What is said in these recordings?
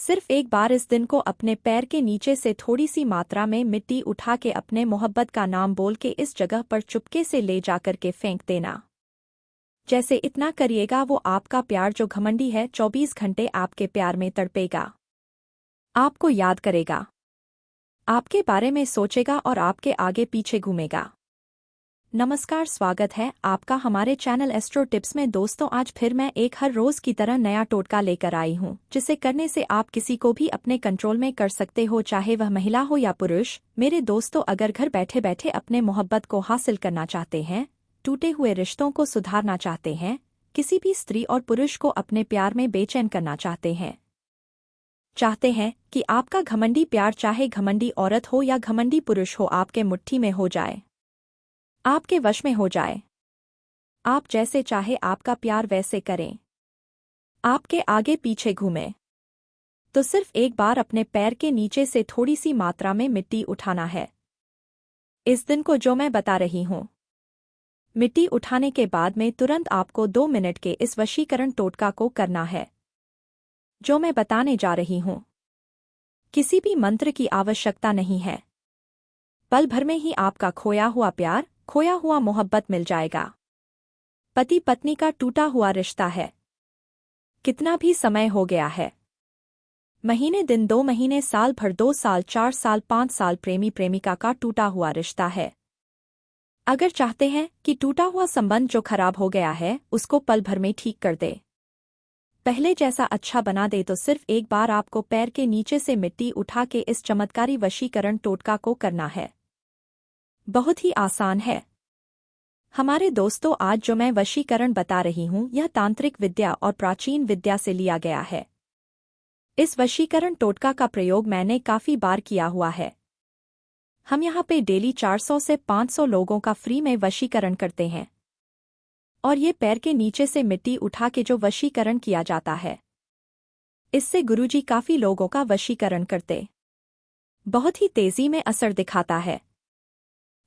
सिर्फ एक बार इस दिन को अपने पैर के नीचे से थोड़ी सी मात्रा में मिट्टी उठा के अपने मोहब्बत का नाम बोल के इस जगह पर चुपके से ले जाकर के फेंक देना। जैसे इतना करिएगा वो आपका प्यार जो घमंडी है 24 घंटे आपके प्यार में तड़पेगा, आपको याद करेगा, आपके बारे में सोचेगा और आपके आगे पीछे घूमेगा। नमस्कार, स्वागत है आपका हमारे चैनल एस्ट्रो टिप्स में। दोस्तों, आज फिर मैं एक हर रोज की तरह नया टोटका लेकर आई हूँ, जिसे करने से आप किसी को भी अपने कंट्रोल में कर सकते हो, चाहे वह महिला हो या पुरुष। मेरे दोस्तों, अगर घर बैठे बैठे अपने मोहब्बत को हासिल करना चाहते हैं, टूटे हुए रिश्तों को सुधारना चाहते हैं, किसी भी स्त्री और पुरुष को अपने प्यार में बेचैन करना चाहते हैं कि आपका घमंडी प्यार, चाहे घमंडी औरत हो या घमंडी पुरुष हो, आपके मुट्ठी में हो जाए, आपके वश में हो जाए, आप जैसे चाहे आपका प्यार वैसे करें, आपके आगे पीछे घूमे, तो सिर्फ एक बार अपने पैर के नीचे से थोड़ी सी मात्रा में मिट्टी उठाना है। इस दिन को जो मैं बता रही हूं, मिट्टी उठाने के बाद में तुरंत आपको 2 मिनट के इस वशीकरण टोटका को करना है। जो मैं बताने जा रही हूं, किसी भी मंत्र की आवश्यकता नहीं है। पल भर में ही आपका खोया हुआ प्यार, खोया हुआ मोहब्बत मिल जाएगा। पति पत्नी का टूटा हुआ रिश्ता है, कितना भी समय हो गया है, महीने दिन, 2 महीने, साल भर, 2 साल, 4 साल, 5 साल, प्रेमी प्रेमिका का टूटा हुआ रिश्ता है। अगर चाहते हैं कि टूटा हुआ संबंध जो खराब हो गया है उसको पल भर में ठीक कर दे, पहले जैसा अच्छा बना दे, तो सिर्फ एक बार आपको पैर के नीचे से मिट्टी उठा के इस चमत्कारी वशीकरण टोटका को करना है। बहुत ही आसान है हमारे दोस्तों। आज जो मैं वशीकरण बता रही हूं, यह तांत्रिक विद्या और प्राचीन विद्या से लिया गया है। इस वशीकरण टोटका का प्रयोग मैंने काफी बार किया हुआ है। हम यहाँ पे डेली 400 से 500 लोगों का फ्री में वशीकरण करते हैं, और ये पैर के नीचे से मिट्टी उठा के जो वशीकरण किया जाता है, इससे गुरुजी काफी लोगों का वशीकरण करते, बहुत ही तेजी में असर दिखाता है।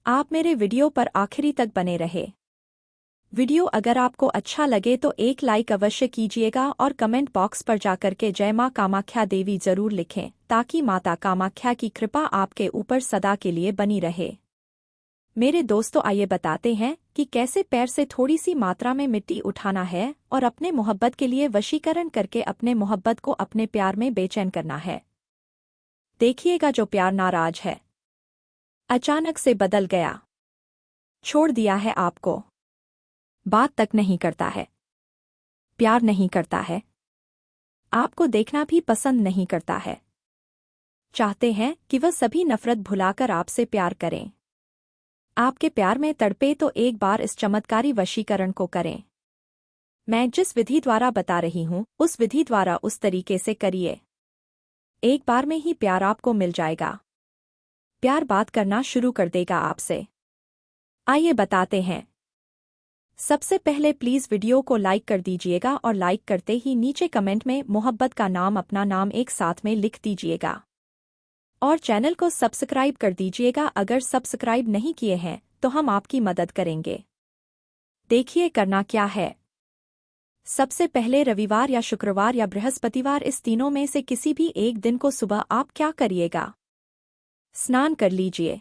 आप मेरे वीडियो पर आखिरी तक बने रहे। वीडियो अगर आपको अच्छा लगे तो एक लाइक अवश्य कीजिएगा और कमेंट बॉक्स पर जाकर के जय मां कामाख्या देवी जरूर लिखें, ताकि माता कामाख्या की कृपा आपके ऊपर सदा के लिए बनी रहे। मेरे दोस्तों, आइए बताते हैं कि कैसे पैर से थोड़ी सी मात्रा में मिट्टी उठाना है और अपने मोहब्बत के लिए वशीकरण करके अपने मोहब्बत को अपने प्यार में बेचैन करना है। देखिएगा, जो प्यार नाराज है, अचानक से बदल गया, छोड़ दिया है आपको, बात तक नहीं करता है, प्यार नहीं करता है, आपको देखना भी पसंद नहीं करता है, चाहते हैं कि वह सभी नफरत भुलाकर आपसे प्यार करें, आपके प्यार में तड़पे, तो एक बार इस चमत्कारी वशीकरण को करें। मैं जिस विधि द्वारा बता रही हूं, उस विधि द्वारा उस तरीके से करिए, एक बार में ही प्यार आपको मिल जाएगा, प्यार बात करना शुरू कर देगा आपसे। आइए बताते हैं। सबसे पहले प्लीज वीडियो को लाइक कर दीजिएगा और लाइक करते ही नीचे कमेंट में मोहब्बत का नाम, अपना नाम एक साथ में लिख दीजिएगा, और चैनल को सब्सक्राइब कर दीजिएगा। अगर सब्सक्राइब नहीं किए हैं तो हम आपकी मदद करेंगे। देखिए करना क्या है। सबसे पहले रविवार या शुक्रवार या बृहस्पतिवार, इस तीनों में से किसी भी एक दिन को सुबह आप क्या करिएगा, स्नान कर लीजिए।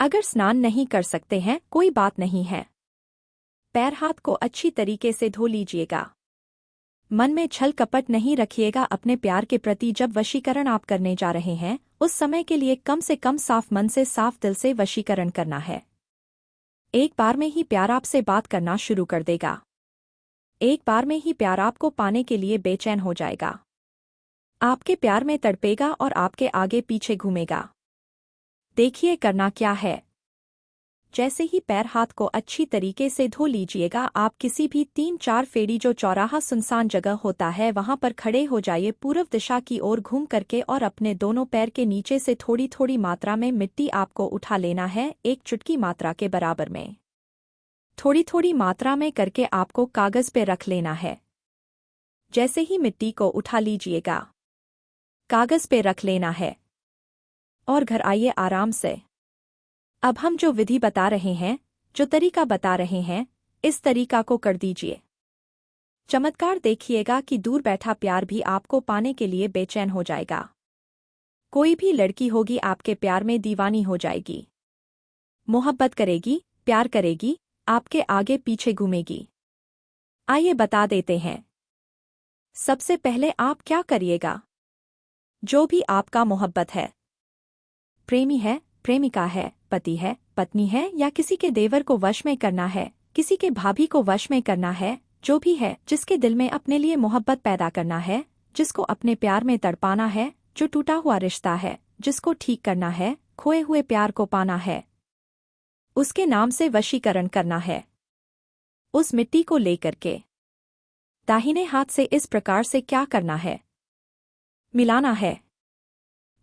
अगर स्नान नहीं कर सकते हैं कोई बात नहीं है, पैर हाथ को अच्छी तरीके से धो लीजिएगा। मन में छल कपट नहीं रखिएगा अपने प्यार के प्रति। जब वशीकरण आप करने जा रहे हैं, उस समय के लिए कम से कम साफ मन से, साफ दिल से वशीकरण करना है। एक बार में ही प्यार आपसे बात करना शुरू कर देगा, एक बार में ही प्यार आपको पाने के लिए बेचैन हो जाएगा, आपके प्यार में तड़पेगा और आपके आगे पीछे घूमेगा। देखिए करना क्या है। जैसे ही पैर हाथ को अच्छी तरीके से धो लीजिएगा, आप किसी भी 3-4 फेरी जो चौराहा सुनसान जगह होता है वहां पर खड़े हो जाइए, पूर्व दिशा की ओर घूम करके, और अपने दोनों पैर के नीचे से थोड़ी थोड़ी मात्रा में मिट्टी आपको उठा लेना है, एक चुटकी मात्रा के बराबर में, थोड़ी थोड़ी मात्रा में करके आपको कागज पे रख लेना है। जैसे ही मिट्टी को उठा लीजिएगा, कागज पे रख लेना है, और घर आइए आराम से। अब हम जो विधि बता रहे हैं, जो तरीका बता रहे हैं, इस तरीका को कर दीजिए। चमत्कार देखिएगा कि दूर बैठा प्यार भी आपको पाने के लिए बेचैन हो जाएगा। कोई भी लड़की होगी आपके प्यार में दीवानी हो जाएगी, मोहब्बत करेगी, प्यार करेगी, आपके आगे पीछे घूमेगी। आइए बता देते हैं। सबसे पहले आप क्या करिएगा? जो भी आपका मोहब्बत है, प्रेमी है, प्रेमिका है, पति है, पत्नी है या किसी के देवर को वश में करना है, किसी के भाभी को वश में करना है, जो भी है जिसके दिल में अपने लिए मोहब्बत पैदा करना है, जिसको अपने प्यार में तड़पाना है, जो टूटा हुआ रिश्ता है, जिसको ठीक करना है, खोए हुए प्यार को पाना है, उसके नाम से वशीकरण करना है। उस मिट्टी को लेकर के दाहिने हाथ से इस प्रकार से क्या करना है? मिलाना है।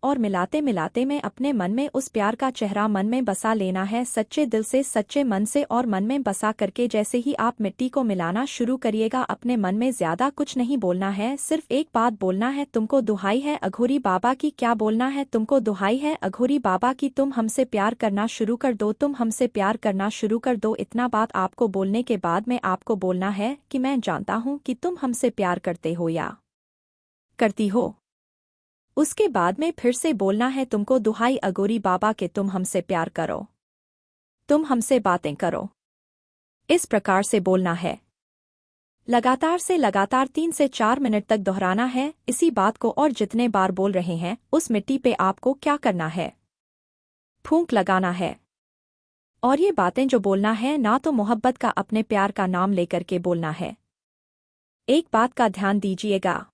और मिलाते मिलाते में अपने मन में उस प्यार का चेहरा मन में बसा लेना है, सच्चे दिल से, सच्चे मन से, और मन में बसा करके जैसे ही आप मिट्टी को मिलाना शुरू करिएगा, अपने मन में ज्यादा कुछ नहीं बोलना है, सिर्फ एक बात बोलना है, तुमको दुहाई है अघोरी बाबा की। क्या बोलना है? तुमको दुहाई है अघोरी बाबा की, तुम हमसे प्यार करना शुरू कर दो, तुम हमसे प्यार करना शुरू कर दो। इतना बात आपको बोलने के बाद में आपको बोलना है कि मैं जानता हूँ कि तुम हमसे प्यार करते हो या करती हो। उसके बाद में फिर से बोलना है, तुमको दुहाई अघोरी बाबा के, तुम हमसे प्यार करो, तुम हमसे बातें करो। इस प्रकार से बोलना है। लगातार 3 से 4 मिनट तक दोहराना है इसी बात को, और जितने बार बोल रहे हैं उस मिट्टी पे आपको क्या करना है? फूंक लगाना है। और ये बातें जो बोलना है ना तो मोहब्बत का, अपने प्यार का नाम लेकर के बोलना है। एक बात का ध्यान दीजिएगा,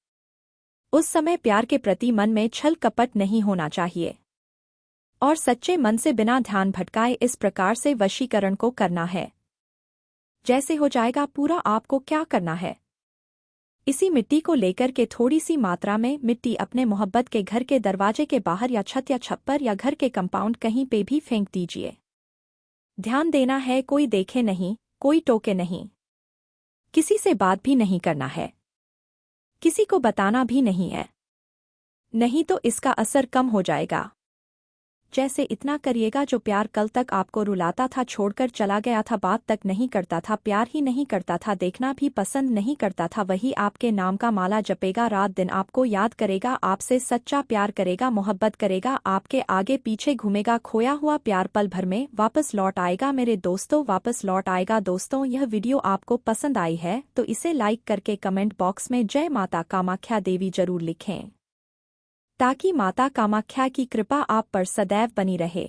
उस समय प्यार के प्रति मन में छल कपट नहीं होना चाहिए और सच्चे मन से बिना ध्यान भटकाए इस प्रकार से वशीकरण को करना है। जैसे हो जाएगा पूरा, आपको क्या करना है? इसी मिट्टी को लेकर के थोड़ी सी मात्रा में मिट्टी अपने मोहब्बत के घर के दरवाजे के बाहर या छत या छप्पर या घर के कंपाउंड कहीं पे भी फेंक दीजिए। ध्यान देना है, कोई देखे नहीं, कोई टोके नहीं, किसी से बात भी नहीं करना है, किसी को बताना भी नहीं है, नहीं तो इसका असर कम हो जाएगा। जैसे इतना करिएगा, जो प्यार कल तक आपको रुलाता था, छोड़कर चला गया था, बात तक नहीं करता था, प्यार ही नहीं करता था, देखना भी पसंद नहीं करता था, वही आपके नाम का माला जपेगा, रात दिन आपको याद करेगा, आपसे सच्चा प्यार करेगा, मोहब्बत करेगा, आपके आगे पीछे घूमेगा, खोया हुआ प्यार पल भर में वापस लौट आएगा मेरे दोस्तों, वापस लौट आएगा। दोस्तों, यह वीडियो आपको पसंद आई है तो इसे लाइक करके कमेंट बॉक्स में जय माता कामाख्या देवी जरूर लिखें, ताकि माता कामाख्या की कृपा आप पर सदैव बनी रहे।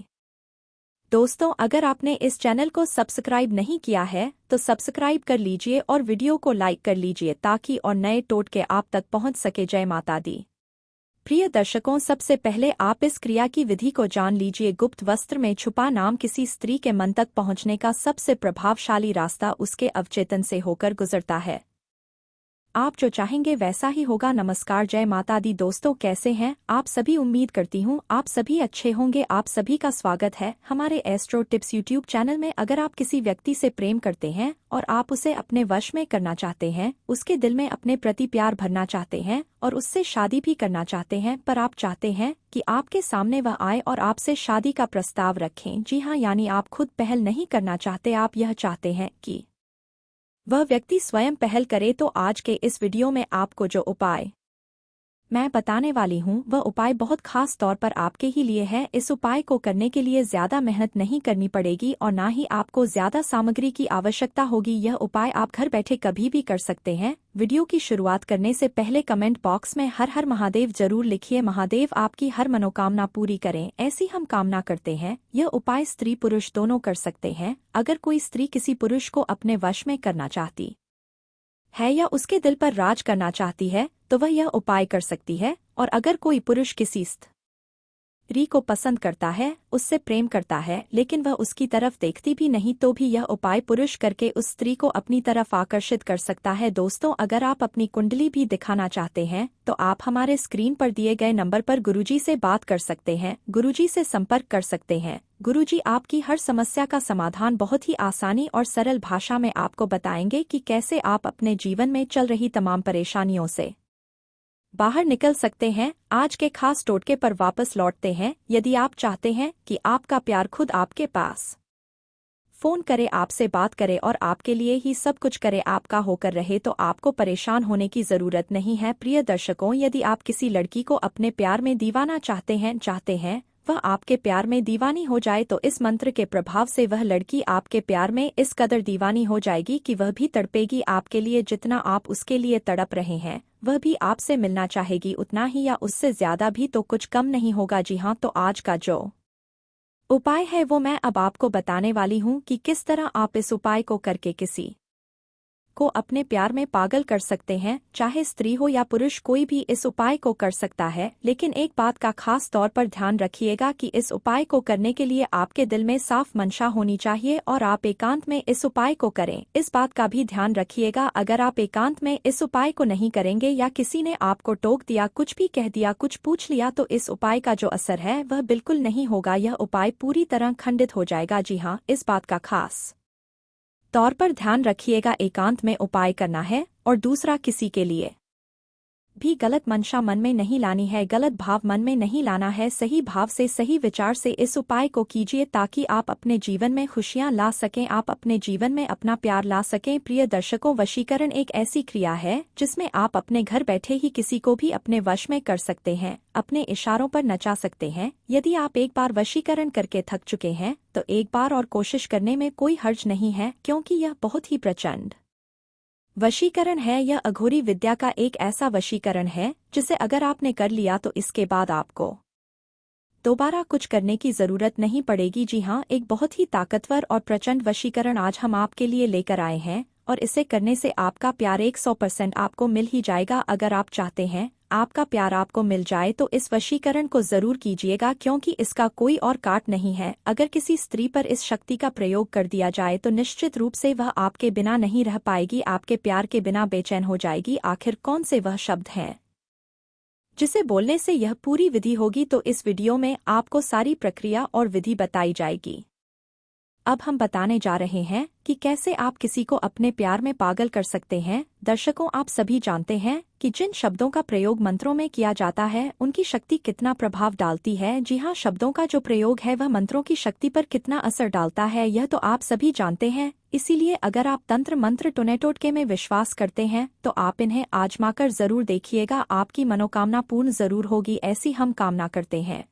दोस्तों, अगर आपने इस चैनल को सब्सक्राइब नहीं किया है तो सब्सक्राइब कर लीजिए और वीडियो को लाइक कर लीजिए, ताकि और नए टोटके आप तक पहुंच सके। जय माता दी। प्रिय दर्शकों, सबसे पहले आप इस क्रिया की विधि को जान लीजिए। गुप्त वस्त्र में छुपा नाम किसी स्त्री के मन तक पहुंचने का सबसे प्रभावशाली रास्ता उसके अवचेतन से होकर गुजरता है। आप जो चाहेंगे वैसा ही होगा। नमस्कार, जय माता दी। दोस्तों, कैसे हैं आप सभी? उम्मीद करती हूँ आप सभी अच्छे होंगे। आप सभी का स्वागत है हमारे एस्ट्रो टिप्स यूट्यूब चैनल में। अगर आप किसी व्यक्ति से प्रेम करते हैं और आप उसे अपने वश में करना चाहते हैं, उसके दिल में अपने प्रति प्यार भरना चाहते हैं और उससे शादी भी करना चाहते हैं, पर आप चाहते हैं कि आपके सामने वह आए और आपसे शादी का प्रस्ताव रखें, जी हाँ, यानी आप खुद पहल नहीं करना चाहते, आप यह चाहते हैं कि वह व्यक्ति स्वयं पहल करे, तो आज के इस वीडियो में आपको जो उपाय मैं बताने वाली हूँ वह उपाय बहुत खास तौर पर आपके ही लिए है। इस उपाय को करने के लिए ज्यादा मेहनत नहीं करनी पड़ेगी और ना ही आपको ज्यादा सामग्री की आवश्यकता होगी। यह उपाय आप घर बैठे कभी भी कर सकते हैं। वीडियो की शुरुआत करने से पहले कमेंट बॉक्स में हर हर महादेव जरूर लिखिए। महादेव आपकी हर मनोकामना पूरी करें, ऐसी हम कामना करते हैं। यह उपाय स्त्री पुरुष दोनों कर सकते हैं। अगर कोई स्त्री किसी पुरुष को अपने वश में करना चाहती है या उसके दिल पर राज करना चाहती है तो वह यह उपाय कर सकती है। और अगर कोई पुरुष किसी स्त्री को पसंद करता है, उससे प्रेम करता है, लेकिन वह उसकी तरफ देखती भी नहीं, तो भी यह उपाय पुरुष करके उस स्त्री को अपनी तरफ आकर्षित कर सकता है। दोस्तों, अगर आप अपनी कुंडली भी दिखाना चाहते हैं तो आप हमारे स्क्रीन पर दिए गए नंबर पर गुरुजी से बात कर सकते हैं, गुरुजी से संपर्क कर सकते हैं। गुरुजी आपकी हर समस्या का समाधान बहुत ही आसानी और सरल भाषा में आपको बताएंगे कि कैसे आप अपने जीवन में चल रही तमाम परेशानियों से बाहर निकल सकते हैं। आज के खास टोटके पर वापस लौटते हैं। यदि आप चाहते हैं कि आपका प्यार खुद आपके पास फोन करे, आपसे बात करे और आपके लिए ही सब कुछ करे, आपका होकर रहे, तो आपको परेशान होने की जरूरत नहीं है। प्रिय दर्शकों, यदि आप किसी लड़की को अपने प्यार में दीवाना चाहते हैं वह आपके प्यार में दीवानी हो जाए, तो इस मंत्र के प्रभाव से वह लड़की आपके प्यार में इस कदर दीवानी हो जाएगी कि वह भी तड़पेगी आपके लिए, जितना आप उसके लिए तड़प रहे हैं वह भी आपसे मिलना चाहेगी उतना ही, या उससे ज्यादा भी तो कुछ कम नहीं होगा। जी हाँ, तो आज का जो उपाय है वो मैं अब आपको बताने वाली हूँ कि किस तरह आप इस उपाय को करके किसी को अपने प्यार में पागल कर सकते हैं। चाहे स्त्री हो या पुरुष, कोई भी इस उपाय को कर सकता है, लेकिन एक बात का खास तौर पर ध्यान रखिएगा कि इस उपाय को करने के लिए आपके दिल में साफ मंशा होनी चाहिए और आप एकांत में इस उपाय को करें। इस बात का भी ध्यान रखिएगा, अगर आप एकांत में इस उपाय को नहीं करेंगे या किसी ने आपको टोक दिया, कुछ भी कह दिया, कुछ पूछ लिया, तो इस उपाय का जो असर है वह बिल्कुल नहीं होगा, यह उपाय पूरी तरह खंडित हो जाएगा। जी हाँ, इस बात का खास तौर पर ध्यान रखिएगा, एकांत में उपाय करना है। और दूसरा, किसी के लिए भी गलत मंशा मन में नहीं लानी है, गलत भाव मन में नहीं लाना है, सही भाव से, सही विचार से इस उपाय को कीजिए ताकि आप अपने जीवन में खुशियां ला सकें, आप अपने जीवन में अपना प्यार ला सकें। प्रिय दर्शकों, वशीकरण एक ऐसी क्रिया है जिसमें आप अपने घर बैठे ही किसी को भी अपने वश में कर सकते हैं, अपने इशारों पर नचा सकते हैं। यदि आप एक बार वशीकरण करके थक चुके हैं तो एक बार और कोशिश करने में कोई हर्ज नहीं है, क्योंकि यह बहुत ही प्रचंड वशीकरण है। यह अघोरी विद्या का एक ऐसा वशीकरण है जिसे अगर आपने कर लिया तो इसके बाद आपको दोबारा कुछ करने की जरूरत नहीं पड़ेगी। जी हाँ, एक बहुत ही ताकतवर और प्रचंड वशीकरण आज हम आपके लिए लेकर आए हैं और इसे करने से आपका प्यार 100% आपको मिल ही जाएगा। अगर आप चाहते हैं आपका प्यार आपको मिल जाए तो इस वशीकरण को जरूर कीजिएगा, क्योंकि इसका कोई और काट नहीं है। अगर किसी स्त्री पर इस शक्ति का प्रयोग कर दिया जाए तो निश्चित रूप से वह आपके बिना नहीं रह पाएगी, आपके प्यार के बिना बेचैन हो जाएगी। आखिर कौन से वह शब्द हैं जिसे बोलने से यह पूरी विधि होगी, तो इस वीडियो में आपको सारी प्रक्रिया और विधि बताई जाएगी। अब हम बताने जा रहे हैं कि कैसे आप किसी को अपने प्यार में पागल कर सकते हैं। दर्शकों, आप सभी जानते हैं कि जिन शब्दों का प्रयोग मंत्रों में किया जाता है उनकी शक्ति कितना प्रभाव डालती है। जी हाँ, शब्दों का जो प्रयोग है वह मंत्रों की शक्ति पर कितना असर डालता है, यह तो आप सभी जानते हैं। इसीलिए अगर आप तंत्र मंत्र टोने टोटके में विश्वास करते हैं तो आप इन्हें आजमाकर जरूर देखिएगा, आपकी मनोकामना पूर्ण जरूर होगी, ऐसी हम कामना करते हैं।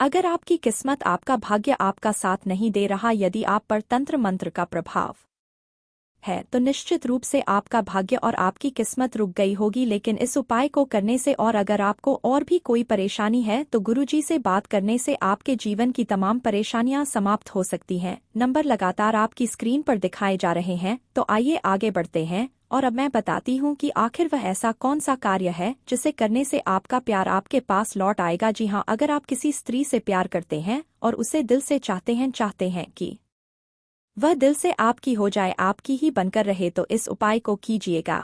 अगर आपकी किस्मत, आपका भाग्य आपका साथ नहीं दे रहा, यदि आप पर तंत्र मंत्र का प्रभाव है तो निश्चित रूप से आपका भाग्य और आपकी किस्मत रुक गई होगी। लेकिन इस उपाय को करने से, और अगर आपको और भी कोई परेशानी है तो गुरुजी से बात करने से आपके जीवन की तमाम परेशानियां समाप्त हो सकती हैं। नंबर लगातार आपकी स्क्रीन पर दिखाए जा रहे हैं, तो आइए आगे बढ़ते हैं और अब मैं बताती हूँ कि आखिर वह ऐसा कौन सा कार्य है जिसे करने से आपका प्यार आपके पास लौट आएगा। जी हाँ, अगर आप किसी स्त्री से प्यार करते हैं और उसे दिल से चाहते हैं कि वह दिल से आपकी हो जाए, आपकी ही बनकर रहे, तो इस उपाय को कीजिएगा।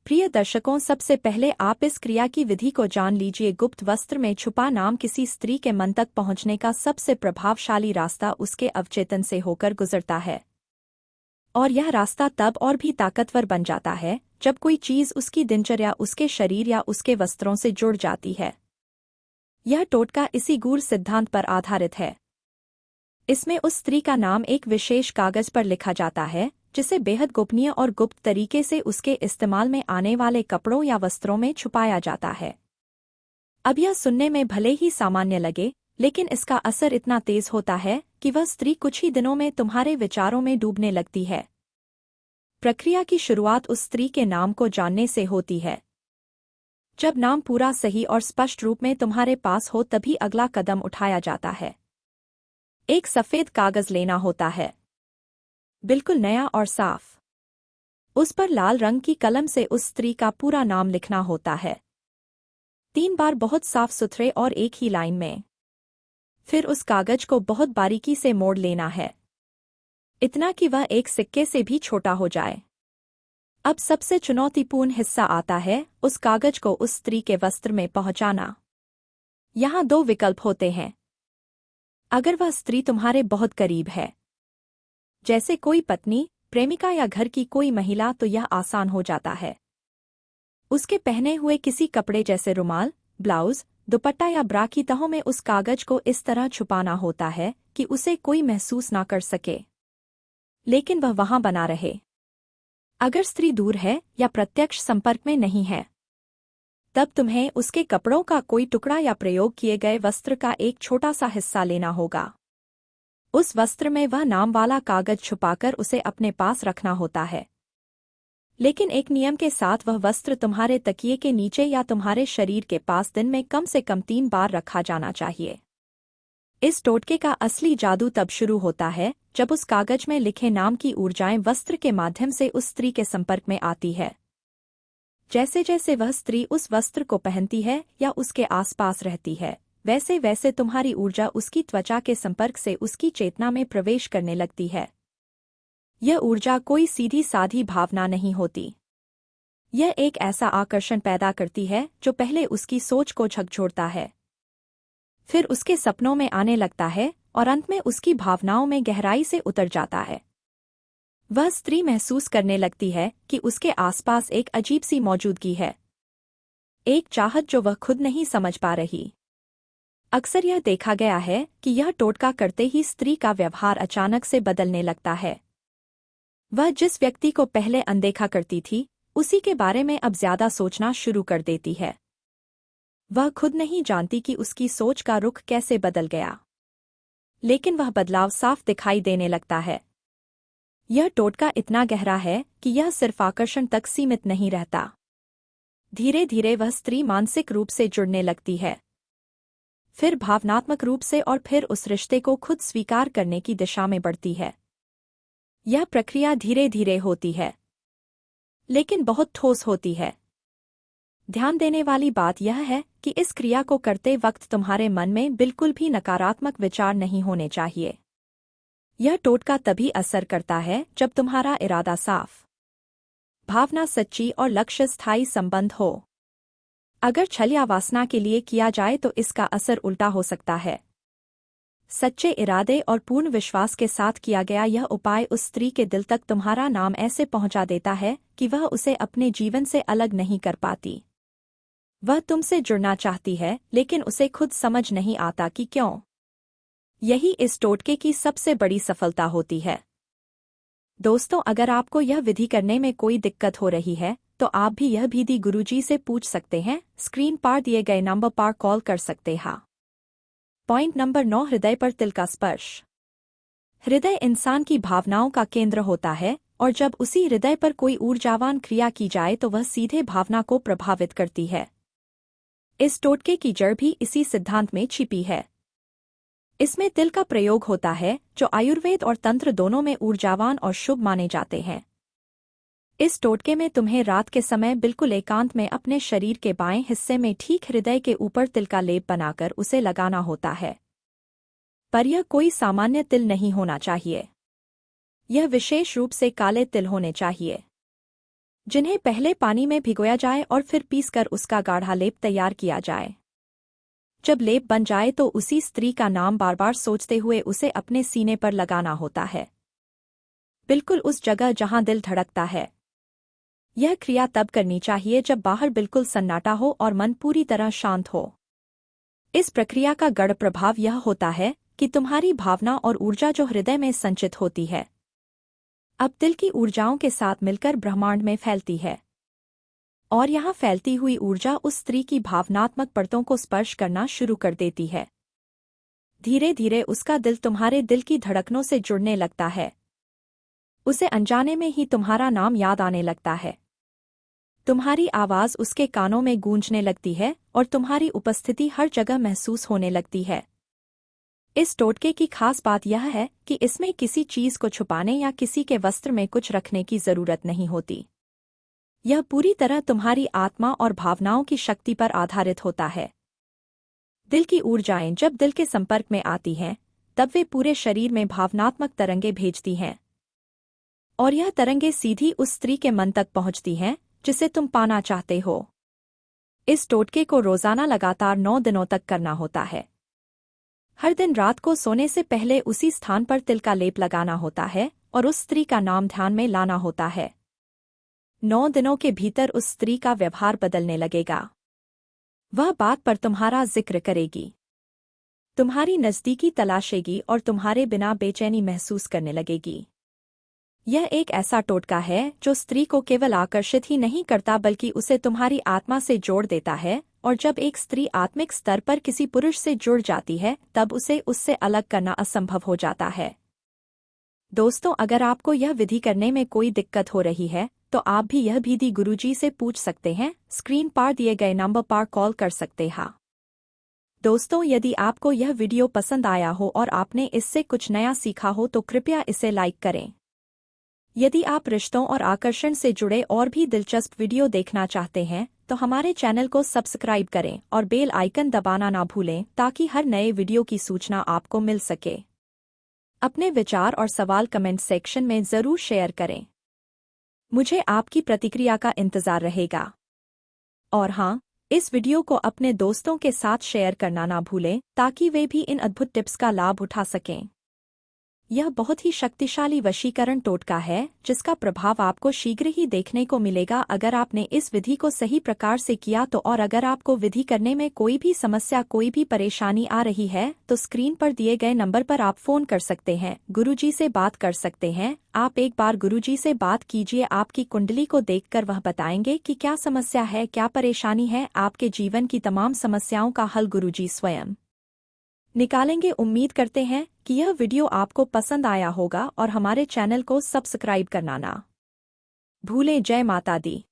प्रिय दर्शकों, सबसे पहले आप इस क्रिया की विधि को जान लीजिए। गुप्त वस्त्र में छुपा नाम किसी स्त्री के मन तक पहुंचने का सबसे प्रभावशाली रास्ता उसके अवचेतन से होकर गुजरता है, और यह रास्ता तब और भी ताकतवर बन जाता है जब कोई चीज उसकी दिनचर्या, उसके शरीर या उसके वस्त्रों से जुड़ जाती है। यह टोटका इसी गूढ़ सिद्धांत पर आधारित है। इसमें उस स्त्री का नाम एक विशेष कागज पर लिखा जाता है जिसे बेहद गोपनीय और गुप्त तरीके से उसके इस्तेमाल में आने वाले कपड़ों या वस्त्रों में छुपाया जाता है। अब यह सुनने में भले ही सामान्य लगे, लेकिन इसका असर इतना तेज होता है कि वह स्त्री कुछ ही दिनों में तुम्हारे विचारों में डूबने लगती है। प्रक्रिया की शुरुआत उस स्त्री के नाम को जानने से होती है। जब नाम पूरा सही और स्पष्ट रूप में तुम्हारे पास हो तभी अगला कदम उठाया जाता है। एक सफेद कागज लेना होता है, बिल्कुल नया और साफ। उस पर लाल रंग की कलम से उस स्त्री का पूरा नाम लिखना होता है, 3 बार बहुत साफ सुथरे और एक ही लाइन में। फिर उस कागज को बहुत बारीकी से मोड़ लेना है, इतना कि वह एक सिक्के से भी छोटा हो जाए। अब सबसे चुनौतीपूर्ण हिस्सा आता है, उस कागज को उस स्त्री के वस्त्र में पहुंचाना। यहाँ 2 विकल्प होते हैं। अगर वह स्त्री तुम्हारे बहुत करीब है, जैसे कोई पत्नी, प्रेमिका या घर की कोई महिला, तो यह आसान हो जाता है। उसके पहने हुए किसी कपड़े जैसे रुमाल, ब्लाउज, दुपट्टा या ब्रा की तहों में उस कागज को इस तरह छुपाना होता है कि उसे कोई महसूस ना कर सके, लेकिन वह वहां बना रहे। अगर स्त्री दूर है या प्रत्यक्ष संपर्क में नहीं है, तब तुम्हें उसके कपड़ों का कोई टुकड़ा या प्रयोग किए गए वस्त्र का एक छोटा सा हिस्सा लेना होगा। उस वस्त्र में वह नाम वाला कागज छुपाकर उसे अपने पास रखना होता है, लेकिन एक नियम के साथ वह वस्त्र तुम्हारे तकिए के नीचे या तुम्हारे शरीर के पास दिन में कम से कम 3 बार रखा जाना चाहिए। इस टोटके का असली जादू तब शुरू होता है जब उस कागज में लिखे नाम की ऊर्जाएं वस्त्र के माध्यम से उस स्त्री के संपर्क में आती है। जैसे जैसे वह स्त्री उस वस्त्र को पहनती है या उसके आसपास रहती है, वैसे वैसे तुम्हारी ऊर्जा उसकी त्वचा के संपर्क से उसकी चेतना में प्रवेश करने लगती है। यह ऊर्जा कोई सीधी साधी भावना नहीं होती। यह एक ऐसा आकर्षण पैदा करती है जो पहले उसकी सोच को झकझोरता है, फिर उसके सपनों में आने लगता है और अंत में उसकी भावनाओं में गहराई से उतर जाता है। वह स्त्री महसूस करने लगती है कि उसके आसपास एक अजीब सी मौजूदगी है, एक चाहत जो वह खुद नहीं समझ पा रही। अक्सर यह देखा गया है कि यह टोटका करते ही स्त्री का व्यवहार अचानक से बदलने लगता है। वह जिस व्यक्ति को पहले अनदेखा करती थी, उसी के बारे में अब ज्यादा सोचना शुरू कर देती है। वह खुद नहीं जानती कि उसकी सोच का रुख कैसे बदल गया, लेकिन वह बदलाव साफ दिखाई देने लगता है। यह टोटका इतना गहरा है कि यह सिर्फ आकर्षण तक सीमित नहीं रहता। धीरे धीरे वह स्त्री मानसिक रूप से जुड़ने लगती है, फिर भावनात्मक रूप से और फिर उस रिश्ते को खुद स्वीकार करने की दिशा में बढ़ती है। यह प्रक्रिया धीरे धीरे होती है, लेकिन बहुत ठोस होती है। ध्यान देने वाली बात यह है कि इस क्रिया को करते वक्त तुम्हारे मन में बिल्कुल भी नकारात्मक विचार नहीं होने चाहिए। यह टोटका तभी असर करता है जब तुम्हारा इरादा साफ, भावना सच्ची और लक्ष्य स्थायी संबंध हो। अगर छल या वासना के लिए किया जाए तो इसका असर उल्टा हो सकता है। सच्चे इरादे और पूर्ण विश्वास के साथ किया गया यह उपाय उस स्त्री के दिल तक तुम्हारा नाम ऐसे पहुंचा देता है कि वह उसे अपने जीवन से अलग नहीं कर पाती। वह तुमसे जुड़ना चाहती है, लेकिन उसे खुद समझ नहीं आता कि क्यों। यही इस टोटके की सबसे बड़ी सफलता होती है। दोस्तों, अगर आपको यह विधि करने में कोई दिक्कत हो रही है तो आप भी यह विधि गुरुजी से पूछ सकते हैं। स्क्रीन पर दिए गए नंबर पर कॉल कर सकते हैं। पॉइंट नंबर 9, हृदय पर तिल का स्पर्श। हृदय इंसान की भावनाओं का केंद्र होता है और जब उसी हृदय पर कोई ऊर्जावान क्रिया की जाए तो वह सीधे भावना को प्रभावित करती है। इस टोटके की जड़ भी इसी सिद्धांत में छिपी है। इसमें तिल का प्रयोग होता है जो आयुर्वेद और तंत्र दोनों में ऊर्जावान और शुभ माने जाते हैं। इस टोटके में तुम्हें रात के समय बिल्कुल एकांत में अपने शरीर के बाएं हिस्से में ठीक हृदय के ऊपर तिल का लेप बनाकर उसे लगाना होता है। पर यह कोई सामान्य तिल नहीं होना चाहिए। यह विशेष रूप से काले तिल होने चाहिए, जिन्हें पहले पानी में भिगोया जाए और फिर पीसकर उसका गाढ़ा लेप तैयार किया जाए। जब लेप बन जाए तो उसी स्त्री का नाम बार बार सोचते हुए उसे अपने सीने पर लगाना होता है, बिल्कुल उस जगह जहां दिल धड़कता है। यह क्रिया तब करनी चाहिए जब बाहर बिल्कुल सन्नाटा हो और मन पूरी तरह शांत हो। इस प्रक्रिया का गढ़ प्रभाव यह होता है कि तुम्हारी भावना और ऊर्जा जो हृदय में संचित होती है, अब तिल की ऊर्जाओं के साथ मिलकर ब्रह्मांड में फैलती है। और यहाँ फैलती हुई ऊर्जा उस स्त्री की भावनात्मक परतों को स्पर्श करना शुरू कर देती है। धीरे धीरे उसका दिल तुम्हारे दिल की धड़कनों से जुड़ने लगता है। उसे अनजाने में ही तुम्हारा नाम याद आने लगता है। तुम्हारी आवाज उसके कानों में गूंजने लगती है और तुम्हारी उपस्थिति हर जगह महसूस होने लगती है। इस टोटके की खास बात यह है कि इसमें किसी चीज को छुपाने या किसी के वस्त्र में कुछ रखने की जरूरत नहीं होती। यह पूरी तरह तुम्हारी आत्मा और भावनाओं की शक्ति पर आधारित होता है। दिल की ऊर्जाएं जब दिल के संपर्क में आती हैं, तब वे पूरे शरीर में भावनात्मक तरंगे भेजती हैं, और यह तरंगे सीधी उस स्त्री के मन तक पहुंचती हैं जिसे तुम पाना चाहते हो। इस टोटके को रोजाना लगातार 9 दिनों तक करना होता है। हर दिन रात को सोने से पहले उसी स्थान पर तिल का लेप लगाना होता है और उस स्त्री का नाम ध्यान में लाना होता है। 9 दिनों के भीतर उस स्त्री का व्यवहार बदलने लगेगा। वह बात पर तुम्हारा जिक्र करेगी, तुम्हारी नज़दीकी तलाशेगी और तुम्हारे बिना बेचैनी महसूस करने लगेगी। यह एक ऐसा टोटका है जो स्त्री को केवल आकर्षित ही नहीं करता बल्कि उसे तुम्हारी आत्मा से जोड़ देता है, और जब एक स्त्री आत्मिक स्तर पर किसी पुरुष से जुड़ जाती है तब उसे उससे अलग करना असंभव हो जाता है। दोस्तों, अगर आपको यह विधि करने में कोई दिक्कत हो रही है तो आप भी यह विधि गुरुजी से पूछ सकते हैं। स्क्रीन पर दिए गए नंबर पर कॉल कर सकते हैं। दोस्तों, यदि आपको यह वीडियो पसंद आया हो और आपने इससे कुछ नया सीखा हो तो कृपया इसे लाइक करें। यदि आप रिश्तों और आकर्षण से जुड़े और भी दिलचस्प वीडियो देखना चाहते हैं तो हमारे चैनल को सब्सक्राइब करें और बेल आइकन दबाना ना भूलें ताकि हर नए वीडियो की सूचना आपको मिल सके। अपने विचार और सवाल कमेंट सेक्शन में ज़रूर शेयर करें। मुझे आपकी प्रतिक्रिया का इंतज़ार रहेगा। और हाँ, इस वीडियो को अपने दोस्तों के साथ शेयर करना ना भूलें ताकि वे भी इन अद्भुत टिप्स का लाभ उठा सकें। यह बहुत ही शक्तिशाली वशीकरण टोटका है जिसका प्रभाव आपको शीघ्र ही देखने को मिलेगा अगर आपने इस विधि को सही प्रकार से किया तो। और अगर आपको विधि करने में कोई भी समस्या, कोई भी परेशानी आ रही है तो स्क्रीन पर दिए गए नंबर पर आप फ़ोन कर सकते हैं, गुरुजी से बात कर सकते हैं। आप एक बार गुरुजी से बात कीजिए, आपकी कुंडली को देखकर वह बताएंगे कि क्या समस्या है, क्या परेशानी है। आपके जीवन की तमाम समस्याओं का हल गुरुजी स्वयं निकालेंगे। उम्मीद करते हैं कि यह वीडियो आपको पसंद आया होगा और हमारे चैनल को सब्सक्राइब करना ना भूलें। जय माता दी।